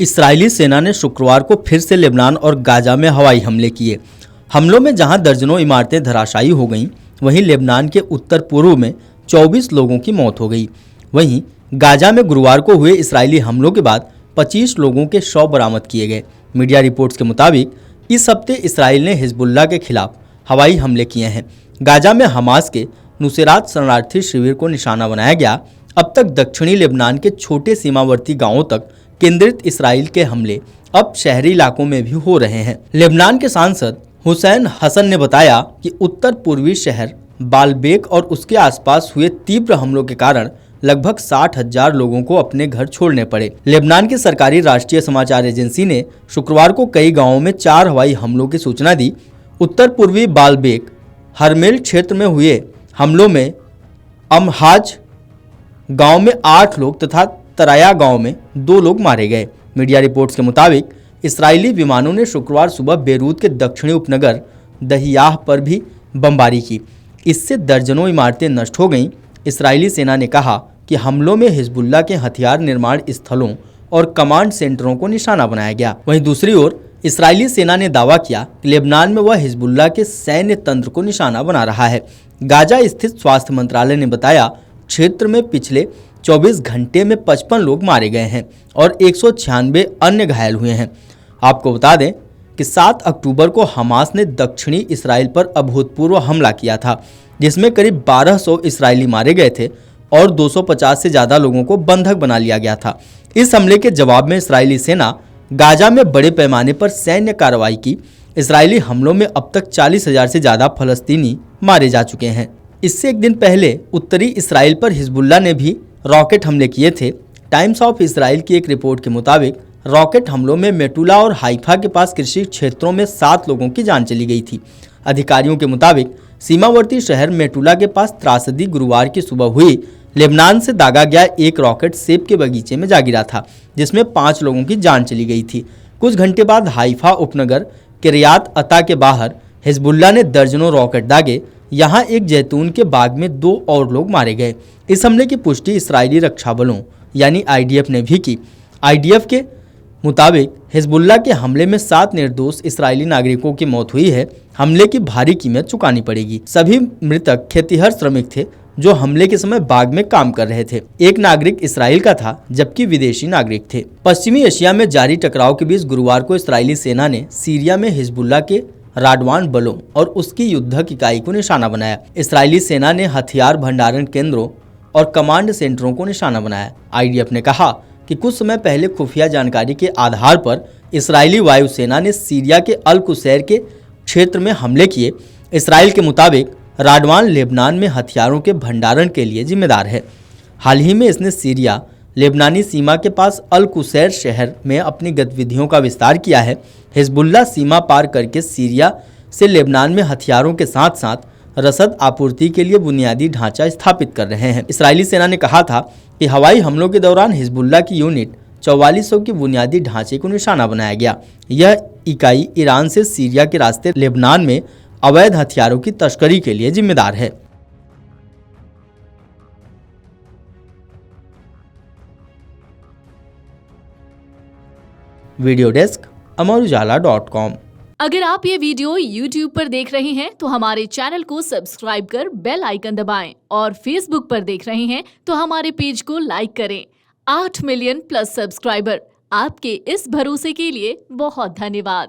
इस्राएली सेना ने शुक्रवार को फिर से लेबनान और गाजा में हवाई हमले किए। हमलों में जहां दर्जनों इमारतें धराशायी हो गईं, वहीं लेबनान के उत्तर पूर्व में 24 लोगों की मौत हो गई। वहीं गाजा में गुरुवार को हुए इस्राएली हमलों के बाद 25 लोगों के शव बरामद किए गए। मीडिया रिपोर्ट्स के मुताबिक इस हफ्ते इसराइल ने हिजबुल्लाह के खिलाफ हवाई हमले किए हैं। गाजा में हमास के नुसैरात शरणार्थी शिविर को निशाना बनाया गया। अब तक दक्षिणी लेबनान के छोटे सीमावर्ती गांवों तक केंद्रित इसराइल के हमले अब शहरी इलाकों में भी हो रहे हैं। लेबनान के सांसद हुसैन हसन ने बताया कि उत्तर पूर्वी शहर बालबेक और उसके आसपास हुए तीव्र हमलों के कारण लगभग 60,000 लोगों को अपने घर छोड़ने पड़े। लेबनान की सरकारी राष्ट्रीय समाचार एजेंसी ने शुक्रवार को कई गांवों में 4 हवाई हमलों की सूचना दी। उत्तर पूर्वी बालबेक हरमेल क्षेत्र में हुए हमलों में अमहाज गांव में 8 लोग तथा तराया गांव में 2 लोग मारे गए। मीडिया रिपोर्ट्स के मुताबिक इस्राएली विमानों ने शुक्रवार सुबह बेरूत के दक्षिणी उपनगर दहियाह पर भी बमबारी की। इससे दर्जनों इमारतें नष्ट हो गईं। इस्राएली सेना ने कहा कि हमलों में हिजबुल्लाह के हथियार निर्माण स्थलों और कमांड सेंटरों को निशाना बनाया गया। वहीं दूसरी ओर इस्राएली सेना ने दावा किया कि लेबनान में वह हिजबुल्लाह के सैन्य तंत्र को निशाना बना रहा है। गाजा स्थित स्वास्थ्य मंत्रालय ने बताया, क्षेत्र में पिछले 24 घंटे में 55 लोग मारे गए हैं और 196 अन्य घायल हुए हैं। आपको बता दें कि 7 अक्टूबर को हमास ने दक्षिणी इसराइल पर अभूतपूर्व हमला किया था, जिसमें करीब 1200 इसराइली मारे गए थे और 250 से ज़्यादा लोगों को बंधक बना लिया गया था। इस हमले के जवाब में इस्राएली सेना गाजा में बड़े पैमाने पर सैन्य कार्रवाई की। इस्राएली हमलों में अब तक 40,000 से ज़्यादा फलस्तीनी मारे जा चुके हैं। इससे एक दिन पहले उत्तरी इसराइल पर हिजबुल्लाह ने भी रॉकेट हमले किए थे। टाइम्स ऑफ इसराइल की एक रिपोर्ट के मुताबिक रॉकेट हमलों में मेटुला और हाइफा के पास कृषि क्षेत्रों में 7 लोगों की जान चली गई थी। अधिकारियों के मुताबिक सीमावर्ती शहर मेटुला के पास त्रासदी गुरुवार की सुबह हुई। लेबनान से दागा गया एक रॉकेट सेब के बगीचे में जा गिरा था, जिसमें 5 लोगों की जान चली गई थी। कुछ घंटे बाद हाइफा उपनगर किरियात अता के बाहर हिजबुल्लाह ने दर्जनों रॉकेट दागे। यहाँ एक जैतून के बाग में 2 और लोग मारे गए। इस हमले की पुष्टि इस्राएली रक्षा बलों यानी आईडीएफ ने भी की। आईडीएफ के मुताबिक हिजबुल्लाह के हमले में 7 निर्दोष इस्राएली नागरिकों की मौत हुई है। हमले की भारी कीमत चुकानी पड़ेगी। सभी मृतक खेतिहर श्रमिक थे जो हमले के समय बाग में काम कर रहे थे। एक नागरिक इस्राएल का था जबकि विदेशी नागरिक थे। पश्चिमी एशिया में जारी टकराव के बीच गुरुवार को इस्राएली सेना ने सीरिया में हिजबुल्लाह के राडवान बलों और उसकी युद्धक इकाई को निशाना बनाया। इस्राएली सेना ने हथियार भंडारण केंद्रों और कमांड सेंटरों को निशाना बनाया। आईडीएफ ने कहा कि कुछ समय पहले खुफिया जानकारी के आधार पर इस्राएली वायुसेना ने सीरिया के अल कुसैर के क्षेत्र में हमले किए। इस्राएल के मुताबिक राडवान लेबनान में हथियारों के भंडारण के लिए जिम्मेदार है। हाल ही में इसने सीरिया लेबनानी सीमा के पास अल कुसैर शहर में अपनी गतिविधियों का विस्तार किया है। हिजबुल्लाह सीमा पार करके सीरिया से लेबनान में हथियारों के साथ साथ रसद आपूर्ति के लिए बुनियादी ढांचा स्थापित कर रहे हैं। इस्राएली सेना ने कहा था कि हवाई हमलों के दौरान हिजबुल्लाह की यूनिट 4400 के बुनियादी ढांचे को निशाना बनाया गया। यह इकाई ईरान से सीरिया के रास्ते लेबनान में अवैध हथियारों की तस्करी के लिए जिम्मेदार है। वीडियो डेस्क अमरउजाला.com। अगर आप ये वीडियो YouTube पर देख रहे हैं तो हमारे चैनल को सब्सक्राइब कर बेल आइकन दबाएं और Facebook पर देख रहे हैं तो हमारे पेज को लाइक करें। 8 मिलियन प्लस सब्सक्राइबर, आपके इस भरोसे के लिए बहुत धन्यवाद।